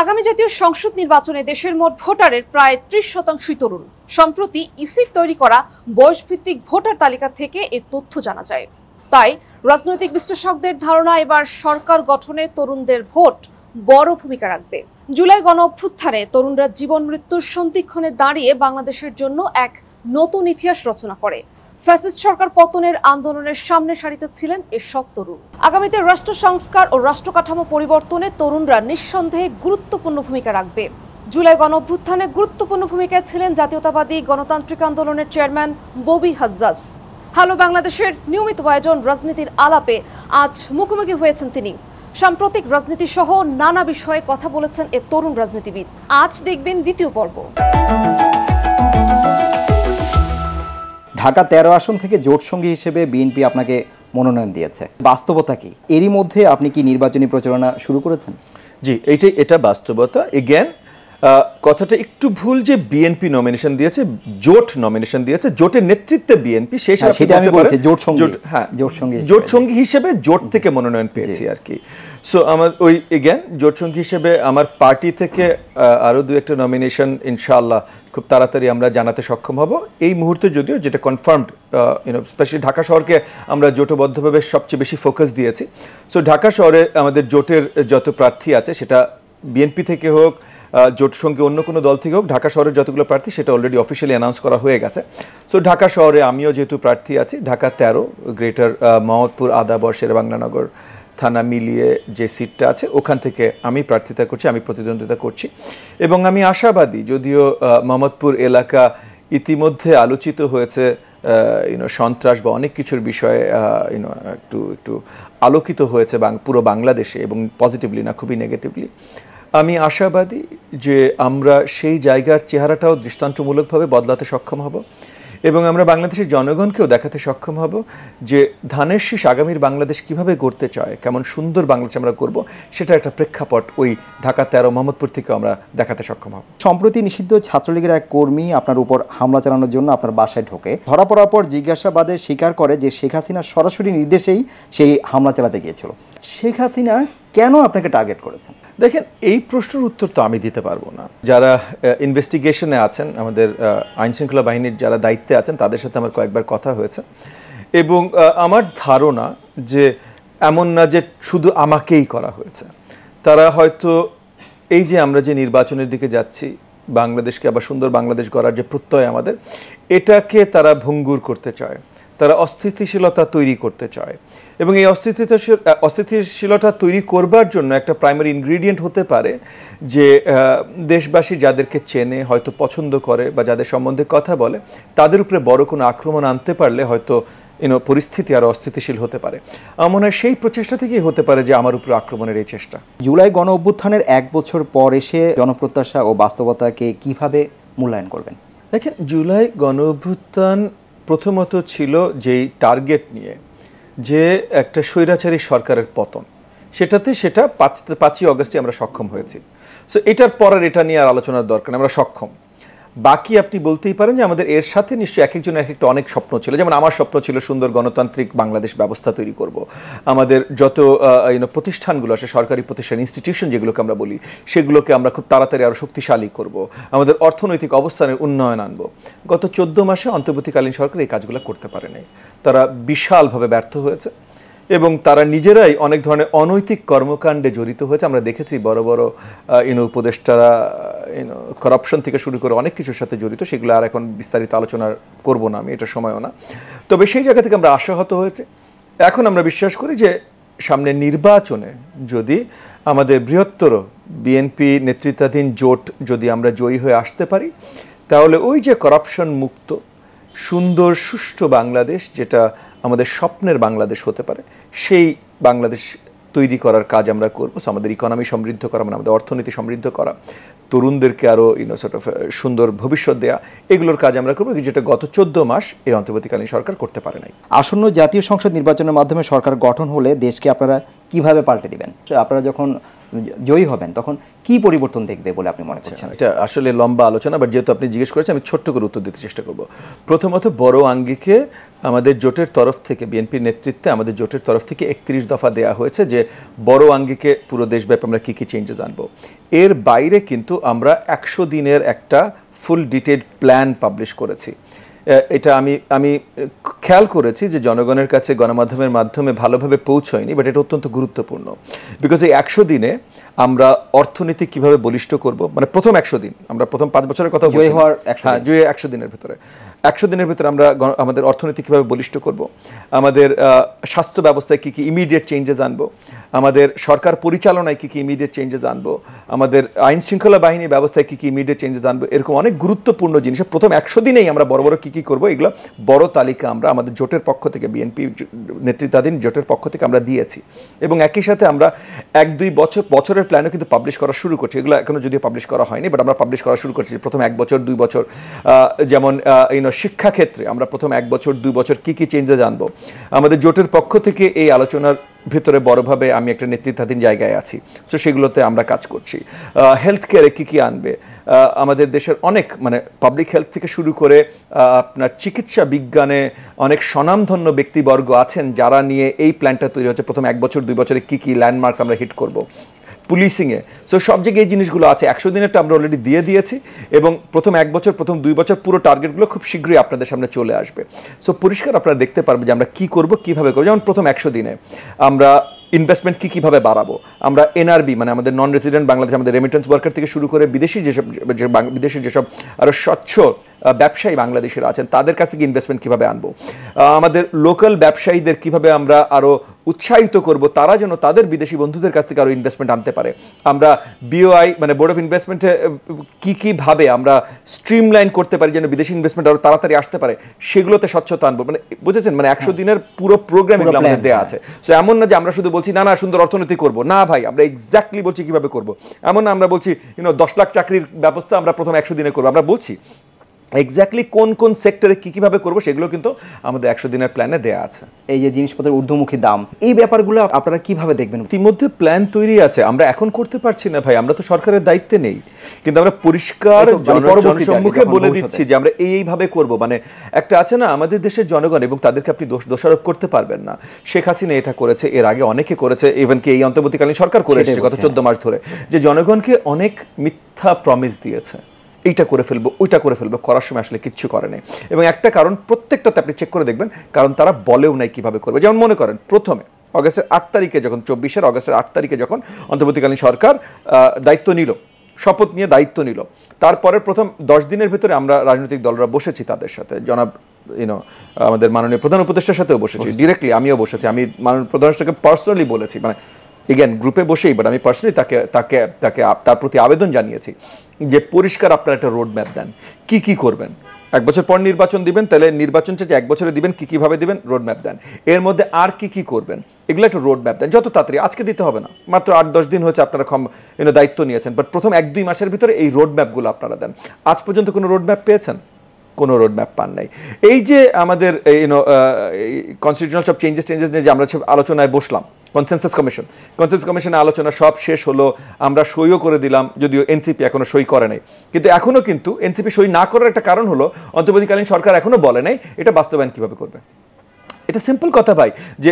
আগামী জাতীয় সংসদ নির্বাচনে দেশের মোট ভোটারের প্রায় ৩০% তরুণ। সম্প্রতি ইসির তৈরি করা বয়সভিত্তিক ভোটার তালিকা থেকে এই তথ্য জানা যায়। তাই রাজনৈতিক বিশ্লেষকদের ধারণা, এবার সরকার গঠনে তরুণদের ভোট বড় ভূমিকা রাখবে। জুলাই গণ অভ্যুত্থানে তরুণরা জীবন মৃত্যুর সন্ধিক্ষণে দাঁড়িয়ে বাংলাদেশের জন্য এক নতুন ইতিহাস রচনা করে। ফ্যাসিস্ট সরকার পতনের আন্দোলনের সামনে সারিতে ছিলেন এসব তরুণ। আগামীতে রাষ্ট্র সংস্কার ও রাষ্ট্র কাঠামো পরিবর্তনে তরুণরা নিঃসন্দেহে গুরুত্বপূর্ণ ভূমিকা রাখবে। জুলাই গণ অভ্যুত্থানে গুরুত্বপূর্ণ ভূমিকায় ছিলেন জাতীয়তাবাদী গণতান্ত্রিক আন্দোলনের চেয়ারম্যান ববি হাজ্জাজ। হ্যালো বাংলাদেশের নিয়মিত আয়োজন রাজনীতির আলাপে আজ মুখোমুখি হয়েছেন তিনি। সাম্প্রতিক রাজনীতি সহ নানা বিষয়ে কথা বলেছেন এ তরুণ রাজনীতিবিদ। আজ দেখবেন দ্বিতীয় পর্ব। ঢাকা 13 আসন থেকে জোট সঙ্গী হিসেবে বিএনপি আপনাকে মনোনয়ন দিয়েছে, বাস্তবতা কি? এরই মধ্যে আপনি কি নির্বাচনী প্রচারণা শুরু করেছেন? জি, এটা বাস্তবতা। এগেন কথাটা একটু ভুল যে বিএনপি নমিনেশন দিয়েছে, জোট নমিনেশন দিয়েছে, জোটের নেতৃত্বে বিএনপি। সেই সেটা আমি বলছি জোট সঙ্গী হিসেবে জোট থেকে মনোনয়ন পেয়েছি আর কি। সো আমার ওই এগেন জোট সঙ্গী হিসেবে আমার পার্টি থেকে আরও দু একটা নমিনেশন ইনশাআল্লাহ খুব তাড়াতাড়ি আমরা জানাতে সক্ষম হব। এই মুহূর্তে যদিও যেটা কনফার্মড, স্পেশালি ঢাকা শহরকে আমরা জোটবদ্ধভাবে সবচেয়ে বেশি ফোকাস দিয়েছি। সো ঢাকা শহরে আমাদের জোটের যত প্রার্থী আছে, সেটা বিএনপি থেকে হোক, জোট সঙ্গে অন্য কোনো দল থেকে হোক, ঢাকা শহরের যতগুলো প্রার্থী সেটা অলরেডি অফিসিয়ালি অ্যানাউন্স করা হয়ে গেছে। সো ঢাকা শহরে আমিও যেহেতু প্রার্থী আছি, ঢাকা 13 গ্রেটার মোহাম্মদপুর, আদাবর, শেরেবাংলানগর থানা মিলিয়ে যে সিটটা আছে ওখান থেকে আমি প্রার্থিতা করছি, আমি প্রতিদ্বন্দ্বিতা করছি। এবং আমি আশাবাদী, যদিও মোহাম্মদপুর এলাকা ইতিমধ্যে আলোচিত হয়েছে সন্ত্রাস বা অনেক কিছুর বিষয়ে একটু আলোকিত হয়েছে পুরো বাংলাদেশে, এবং পজিটিভলি না, খুবই নেগেটিভলি। আমি আশাবাদী যে আমরা সেই জায়গার চেহারাটাও দৃষ্টান্তমূলকভাবে বদলাতে সক্ষম হব, এবং আমরা বাংলাদেশের জনগণকেও দেখাতে সক্ষম হব যে ধানের শীষ আগামীর বাংলাদেশ কিভাবে গড়তে চায়, কেমন সুন্দর বাংলাদেশ আমরা করব, সেটা একটা প্রেক্ষাপট ওই ঢাকা 13 মোহাম্মদপুর থেকে আমরা দেখাতে সক্ষম হব। সম্প্রতি নিষিদ্ধ ছাত্রলীগের এক কর্মী আপনার উপর হামলা চালানোর জন্য আপনার বাসায় ঢোকে। ধরা পড়ার পর জিজ্ঞাসাবাদে স্বীকার করে যে শেখ হাসিনার সরাসরি নির্দেশেই সেই হামলা চালাতে গিয়েছিল। শেখ হাসিনা কেন আপনাকে টার্গেট করেছেন? দেখেন, এই প্রশ্নের উত্তর তো আমি দিতে পারবো না। যারা ইনভেস্টিগেশনে আছেন, আমাদের আইনশৃঙ্খলা বাহিনীর যারা দায়িত্বে আছেন, তাদের সাথে আমার কয়েকবার কথা হয়েছে, এবং আমার ধারণা যে এমন না যে শুধু আমাকেই করা হয়েছে। তারা হয়তো এই যে আমরা যে নির্বাচনের দিকে যাচ্ছি, বাংলাদেশকে আবার সুন্দর বাংলাদেশ গড়ার যে প্রত্যয় আমাদের, এটাকে তারা ভঙ্গুর করতে চায়, তারা অস্থিতিশীলতা তৈরি করতে চায়। এবং এই অস্থিতিশীলতা তৈরি করবার জন্য একটা প্রাইমারি ইনগ্রিডিয়েন্ট হতে পারে যে দেশবাসী যাদেরকে চেনে, হয়তো পছন্দ করে, বা যাদের সম্বন্ধে কথা বলে, তাদের উপরে বড় কোনো আক্রমণ আনতে পারলে হয়তো পরিস্থিতি আরও অস্থিতিশীল হতে পারে। আমার মনে হয় সেই প্রচেষ্টা থেকেই হতে পারে যে আমার উপর আক্রমণের এই চেষ্টা। জুলাই গণ অভ্যুত্থানের 1 বছর পর এসে জনপ্রত্যাশা ও বাস্তবতাকে কিভাবে মূল্যায়ন করবেন? দেখেন, জুলাই গণ অভ্যুত্থান প্রথমত ছিল যেই টার্গেট নিয়ে, যে একটা স্বৈরাচারী সরকারের পতন, সেটা 5ই অগস্টে আমরা সক্ষম হয়েছি। সো এটার পর আর এটা নিয়ে আর আলোচনার দরকার নেই, আমরা সক্ষম। বাকি আপনি বলতেই পারেন যে আমাদের এর সাথে নিশ্চয়ই এক একজনের এক একটা অনেক স্বপ্ন ছিল। যেমন আমার স্বপ্ন ছিল সুন্দর গণতান্ত্রিক বাংলাদেশ ব্যবস্থা তৈরি করব। আমাদের যত প্রতিষ্ঠানগুলো আছে, সরকারি প্রতিষ্ঠান, ইনস্টিটিউশন যেগুলোকে আমরা বলি, সেগুলোকে আমরা খুব তাড়াতাড়ি আরও শক্তিশালী করব। আমাদের অর্থনৈতিক অবস্থানের উন্নয়ন আনব। গত 14 মাসে অন্তর্বর্তীকালীন সরকার এই কাজগুলো করতে পারে নাই। তারা বিশালভাবে ব্যর্থ হয়েছে, এবং তারা নিজেরাই অনেক ধরনের অনৈতিক কর্মকাণ্ডে জড়িত হয়েছে। আমরা দেখেছি বড় বড় উপদেষ্টারা করাপশন থেকে শুরু করে অনেক কিছুর সাথে জড়িত। সেগুলো আর এখন বিস্তারিত আলোচনা করব না আমি, এটা সময়ও না। তবে সেই জায়গা থেকে আমরা আশাহত হয়েছে। এখন আমরা বিশ্বাস করি যে সামনে নির্বাচনে যদি আমাদের বৃহত্তর বিএনপি নেতৃত্বাধীন জোট যদি আমরা জয়ী হয়ে আসতে পারি, তাহলে ওই যে করাপশন মুক্ত সুন্দর সুষ্ঠু বাংলাদেশ, যেটা আমাদের স্বপ্নের বাংলাদেশ হতে পারে, সেই বাংলাদেশ তৈরি করার কাজ আমরা করবো। আমাদের ইকোনমি সমৃদ্ধ করা, মানে আমাদের অর্থনীতি সমৃদ্ধ করা, তরুণদেরকে আরও সুন্দর ভবিষ্যৎ দেয়া, এগুলোর কাজ আমরা করবো, যেটা গত 14 মাস এই অন্তর্বর্তীকালীন সরকার করতে পারে নাই। আসন্ন জাতীয় সংসদ নির্বাচনের মাধ্যমে সরকার গঠন হলে দেশকে আপনারা কিভাবে পাল্টে দিবেন? আপনারা যখন জয়ী হবেন তখন কি পরিবর্তন দেখবে বলে আপনি মনে করছেন? এটা আসলে লম্বা আলোচনা, বাট যেহেতু আপনি জিজ্ঞেস করেছেন আমি ছোট্ট করে উত্তর দিতে চেষ্টা করব। প্রথমত বড় আঙ্গিকে আমাদের জোটের তরফ থেকে, বিএনপির নেতৃত্বে আমাদের জোটের তরফ থেকে 31 দফা দেওয়া হয়েছে যে বড় আঙ্গিকে পুরো দেশব্যাপী আমরা কী কী চেঞ্জেস আনবো। এর বাইরে কিন্তু আমরা 100 দিনের একটা ফুল ডিটেইলড প্ল্যান পাবলিশ করেছি। এটা আমি খেয়াল করেছি যে জনগণের কাছে গণমাধ্যমের মাধ্যমে ভালোভাবে পৌঁছয়নি, বাট এটা অত্যন্ত গুরুত্বপূর্ণ। বিকজ এই 100 দিনে আমরা অর্থনীতি কিভাবে বলিষ্ঠ করব, মানে প্রথম 100 দিন, আমরা প্রথম 5 বছরের কথা বলছি, হ্যাঁ জয়ী 100 দিনের ভিতরে 100 দিনের ভিতরে আমরা আমাদের অর্থনীতি কিভাবে বলিষ্ঠ করব, আমাদের স্বাস্থ্য ব্যবস্থায় কী কী ইমিডিয়েট চেঞ্জেস আনবো, আমাদের সরকার পরিচালনায় কী কী ইমিডিয়েট চেঞ্জেস আনবো, আমাদের আইন শৃঙ্খলা বাহিনী ব্যবস্থায় কী কী ইমিডিয়েট চেঞ্জেস আনবো, এরকম অনেক গুরুত্বপূর্ণ জিনিস প্রথম 100 দিনেই আমরা বড় বড় কী কী করবো এগুলো বড় তালিকা আমরা আমাদের জোটের পক্ষ থেকে, বিএনপি নেতৃত্বাধীন জোটের পক্ষ থেকে আমরা দিয়েছি। এবং একই সাথে আমরা 1-2 বছরের প্ল্যানও কিন্তু পাবলিশ করা শুরু করছি। এগুলো এখনো যদিও পাবলিশ করা হয়নি, বাট আমরা পাবলিশ করা শুরু করছি। প্রথম 1 বছর 2 বছর, যেমন শিক্ষাক্ষেত্রে আমরা প্রথম 1 বছর 2 বছর কী কী চেঞ্জেস আনবো। আমাদের জোটের পক্ষ থেকে এই আলোচনার ভিতরে বড়ভাবে আমি একটা নেতৃত্বাধীন জায়গায় আছি, সো সেগুলোতে আমরা কাজ করছি। হেলথ কেয়ারে কী কী আনবে, আমাদের দেশের অনেক মানে পাবলিক হেলথ থেকে শুরু করে আপনার চিকিৎসা বিজ্ঞানে অনেক স্বনামধন্য ব্যক্তিবর্গ আছেন যারা নিয়ে এই প্ল্যানটা তৈরি হচ্ছে। প্রথম 1 বছর 2 বছরে কী কী ল্যান্ডমার্কস আমরা হিট করব, পুলিশিংয়ে, সো সব জায়গায় এই জিনিসগুলো আছে। 100 দিনেরটা আমরা অলরেডি দিয়ে দিয়েছি এবং প্রথম 1 বছর প্রথম 2 বছর পুরো টার্গেটগুলো খুব শীঘ্রই আপনাদের সামনে চলে আসবে। সো পরিষ্কার আপনারা দেখতে পারবেন যে আমরা কী করবো, কীভাবে করবো। যেমন প্রথম 100 দিনে আমরা ইনভেস্টমেন্ট কীভাবে বাড়াবো, আমরা এনআরবি মানে আমাদের নন রেসিডেন্ট বাংলাদেশ, আমাদের রেমিটেন্স ওয়ার্কার থেকে শুরু করে বিদেশি যেসব আরও স্বচ্ছ ব্যবসায়ী বাংলাদেশের আছেন তাদের কাছ থেকে ইনভেস্টমেন্ট কীভাবে আনবো, আমাদের লোকাল ব্যবসায়ীদের কীভাবে আমরা আরও উৎসাহিত করব তারা যেন তাদের বিদেশি বন্ধুদের কাছ থেকে আরও ইনভেস্টমেন্ট আনতে পারে। আমরা বিওআই মানে বোর্ড অফ ইনভেস্টমেন্টে কীভাবে আমরা স্ট্রিমলাইন করতে পারি যেন বিদেশি ইনভেস্টমেন্ট আরও তাড়াতাড়ি আসতে পারে, সেগুলোতে স্বচ্ছতা আনবো। মানে বুঝেছেন, মানে 100 দিনের পুরো প্রোগ্রাম এগুলো আমাদের দেওয়া আছে। সো এমন না যে আমরা শুধু বলছি না সুন্দর অর্থনীতি করবো, না ভাই, আমরা এক্স্যাক্টলি বলছি কীভাবে করবো। এমন না আমরা বলছি 10 লাখ চাকরির ব্যবস্থা আমরা প্রথম 100 দিনে করবো, আমরা বলছি এক্স্যাক্টলি কোন কোন সেক্টরে কীভাবে করবো সেগুলো কিন্তু আমাদের 100 দিনের প্ল্যানে দেওয়া আছে। এই যে জিনিসপত্রের ঊর্ধ্বমুখী দাম, এই ব্যাপারগুলো আপনারা কিভাবে দেখবেন? ইতিমধ্যে প্ল্যান তৈরি আছে, আমরা এখন করতে পারছি না ভাই, আমরা তো সরকারের দায়িত্বে নেই, কিন্তু আমরা পরিষ্কার জনসম্মুখে বলে দিচ্ছি যে আমরা এইভাবে করব। মানে একটা আছে না আমাদের দেশের জনগণ, এবং তাদেরকে আপনি দোষারোপ করতে পারবেন না। শেখ হাসিনা এটা করেছে, এর আগে অনেকে করেছে, ইভেন কি এই অন্তর্বর্তীকালীন সরকার করে এসেছে গত 14 মাস ধরে, যে জনগণকে অনেক মিথ্যা প্রমিস দিয়েছে, এইটা করে ফেলবো ওইটা করে ফেলবো, করার সময় আসলে কিচ্ছু করে নেই। এবং একটা কারণ প্রত্যেকটাতে আপনি চেক করে দেখবেন, কারণ তারা বলেও নাই কিভাবে করবে। যেমন মনে করেন প্রথমে অগাস্টের 8 তারিখে যখন 24 অগাস্টের 8 তারিখে যখন অন্তর্বর্তীকালীন সরকার দায়িত্ব নিল, শপথ নিয়ে দায়িত্ব নিল, তারপরের প্রথম 10 দিনের ভিতরে আমরা রাজনৈতিক দলরা বসেছি তাদের সাথে, জনাব আমাদের মাননীয় প্রধান উপদেষ্টার সাথেও বসেছি, ডিরেক্টলি আমিও বসেছি, আমি মাননীয় প্রধান উপদেষ্টাকে পার্সোনালি বলেছি, মানে এগেন গ্রুপে বসেই, বাট আমি পার্সোনালি তাকে তার প্রতি আবেদন জানিয়েছি যে পরিষ্কার আপনারা একটা রোড ম্যাপ দেন, কি করবেন। 1 বছর পর নির্বাচন দিবেন, তাহলে নির্বাচন যে 1 বছরে দিবেন কীভাবে দিবেন, রোড ম্যাপ দেন। এর মধ্যে আর কি করবেন এগুলো একটা রোড ম্যাপ দেন, যত তাড়াতাড়ি, আজকে দিতে হবে না, মাত্র 8-10 দিন হয়েছে আপনারা দায়িত্ব নিয়েছেন, বাট প্রথম 1-2 মাসের ভিতরে এই রোড ম্যাপগুলো আপনারা দেন। আজ পর্যন্ত কোনো রোড ম্যাপ পেয়েছেন? কোনো রোড ম্যাপ পান নাই। এই যে আমাদের কনস্টিটিউশনাল সব চেঞ্জেস নিয়ে যে আমরা আলোচনায় বসলাম, কনসেনসাস কমিশনে আলোচনা সব শেষ হলো, আমরা সইও করে দিলাম, যদিও এনসিপি এখনো সই করে নাই। কিন্তু এখনো কিন্তু এনসিপি সই না করার একটা কারণ হলো অন্তর্বর্তীকালীন সরকার এখনো বলে নাই এটা বাস্তবায়ন কিভাবে করবে। এটা সিম্পল কথা ভাই, যে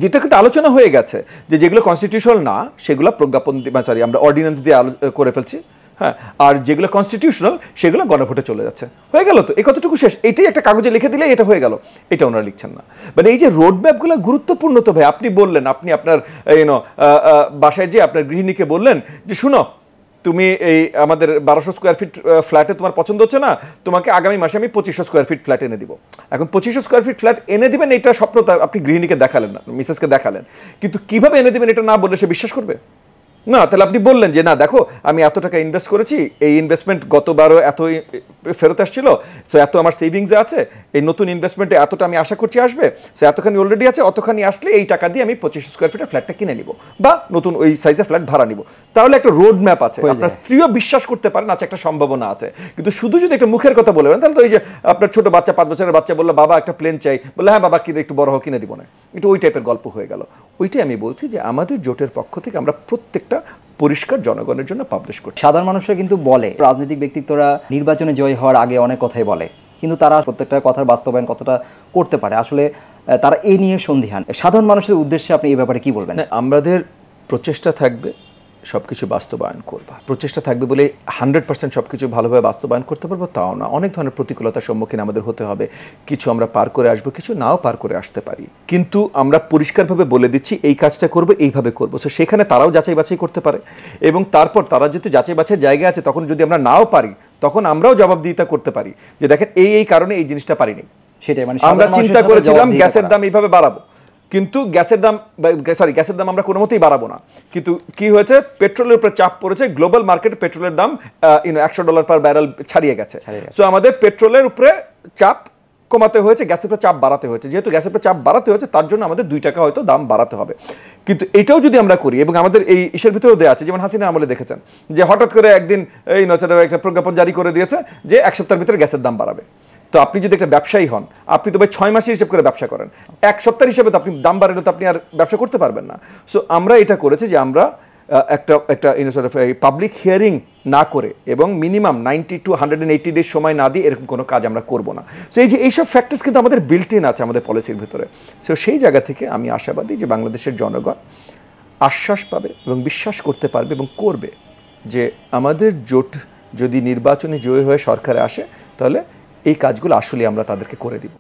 যেটা কিন্তু আলোচনা হয়ে গেছে, যে যেগুলো কনস্টিটিউশনাল না সেগুলো প্রজ্ঞাপন আমরা অর্ডিন্যান্স দিয়ে করে ফেলছি, হ্যাঁ, আর যেগুলো কনস্টিটিউশনাল সেগুলো গণভোটে চলে যাচ্ছে, হয়ে গেল তো, এই কতটুকু শেষ, এটাই একটা কাগজে লিখে দিলে এটা হয়ে গেল, এটা ওনারা লিখছেন না। মানে এই যে রোড ম্যাপগুলো গুরুত্বপূর্ণ তো ভাই। আপনি বললেন, আপনি আপনার বাসায় যে আপনার গৃহিণীকে বললেন যে শুনো, তুমি এই আমাদের 1200 স্কোয়ার ফিট ফ্ল্যাটে তোমার পছন্দ হচ্ছে না, তোমাকে আগামী মাসে আমি 2500 স্কোয়ার ফিট ফ্ল্যাট এনে দিব। এখন 2500 স্কোয়ার ফিট ফ্ল্যাট এনে দিবেন, এটা স্বপ্ন আপনি গৃহিণীকে দেখালেন না, মিসেসকে দেখালেন, কিন্তু কিভাবে এনে দিবেন এটা না বললে সে বিশ্বাস করবে না। তাহলে আপনি বললেন যে না দেখো, আমি এত টাকা ইনভেস্ট করেছি, এই ইনভেস্টমেন্ট গতবারও এত ফেরত আসছিল, সো এত আমার সেভিংসে আছে, এই নতুন ইনভেস্টমেন্টে এতটা আমি আশা করছি আসবে, সো এতখানি অলরেডি আছে, অতখানি আসলে এই টাকা দিয়ে আমি 2500 স্কোয়ার ফিটের ফ্ল্যাটটা কিনে নিব বা নতুন ওই সাইজের ফ্ল্যাট ভাড়া নিব। তাহলে একটা রোড ম্যাপ আছে, আপনার স্ত্রীও বিশ্বাস করতে পারেন আচ্ছা একটা সম্ভাবনা আছে। কিন্তু শুধু যদি একটা মুখের কথা বলবেন, তাহলে তো ওই যে আপনার ছোট বাচ্চা 5 বছরের বাচ্চা বললো বাবা একটা প্লেন চাই, বললে হ্যাঁ বাবা কিনে একটু বড় হোক কিনে দিব না, একটু ওই টাইপের গল্প হয়ে গেল। ওইটাই আমি বলছি যে আমাদের জোটের পক্ষ থেকে আমরা প্রত্যেকটা পরিষ্কার জনগণের জন্য পাবলিশ করছি। সাধারণ মানুষরা কিন্তু বলে রাজনৈতিক ব্যক্তিত্বরা নির্বাচনে জয় হওয়ার আগে অনেক কথাই বলে, কিন্তু তারা প্রত্যেকটা কথার বাস্তবায়ন কতটা করতে পারে আসলে তারা এই নিয়ে সন্দিহান। সাধারণ মানুষের উদ্দেশ্যে আপনি এই ব্যাপারে কি বলবেন? আমাদের প্রচেষ্টা থাকবে সব কিছু বাস্তবায়ন করবা, প্রচেষ্টা থাকবে বলে 100% সব কিছু ভালোভাবে বাস্তবায়ন করতে পারবো তাও না। অনেক ধরনের প্রতিকূলতার সম্মুখীন আমাদের হতে হবে, কিছু আমরা পার করে আসবো, কিছু নাও পার করে আসতে পারি, কিন্তু আমরা পরিষ্কারভাবে বলে দিচ্ছি এই কাজটা করবো, এইভাবে করবো। সো সেখানে তারাও যাচাই বাছাই করতে পারে এবং তারপর তারা যদি যাচাই বাছাইয়ের জায়গা আছে তখন যদি আমরা নাও পারি তখন আমরাও জবাবদিহিতা করতে পারি যে দেখেন এই কারণে এই জিনিসটা পারিনি। সেটাই মানে আমরা চিন্তা করেছিলাম গ্যাসের দাম এইভাবে বাড়াবো, কিন্তু গ্যাসের দাম আমরা কোনো মতেই বাড়াবো না, কিন্তু কি হয়েছে পেট্রোলের উপরে চাপ পড়েছে, গ্লোবাল মার্কেটে পেট্রোলের দাম $100 পার ব্যারেল ছাড়িয়ে গেছে। সো আমাদের পেট্রোলের উপরে চাপ কমাতে হয়েছে, গ্যাসের উপরে চাপ বাড়াতে হয়েছে। যেহেতু গ্যাসের উপরে চাপ বাড়াতে হয়েছে তার জন্য আমাদের 2 টাকা হয়তো দাম বাড়াতে হবে, কিন্তু এটাও যদি আমরা করি এবং আমাদের এই ইসের ভিতরেও দেওয়া আছে, যেমন হাসিনা আমলে দেখেছেন যে হঠাৎ করে একদিন একটা প্রজ্ঞাপন জারি করে দিয়েছে যে 1 সপ্তাহের ভিতরে গ্যাসের দাম বাড়াবে। তো আপনি যদি একটা ব্যবসায়ী হন আপনি তো ভাই 6 মাসের হিসাব করে ব্যবসা করেন, 1 সপ্তাহের হিসাবে তো আপনি দাম বাড়ালে তো আপনি আর ব্যবসা করতে পারবেন না। সো আমরা এটা করেছি যে আমরা একটা পাবলিক হিয়ারিং না করে এবং মিনিমাম 90 to 180 ডেজ সময় না দিয়ে এরকম কোনো কাজ আমরা করব না। সো এইসব ফ্যাক্টরস কিন্তু আমাদের বিল্ট ইন আছে আমাদের পলিসির ভিতরে। সো সেই জায়গা থেকে আমি আশাবাদী যে বাংলাদেশের জনগণ আশ্বাস পাবে এবং বিশ্বাস করতে পারবে এবং করবে যে আমাদের জোট যদি নির্বাচনে জয়ী হয়ে সরকারে আসে তাহলে এই কাজগুলো আসলে আমরা তাদেরকে করে দিব।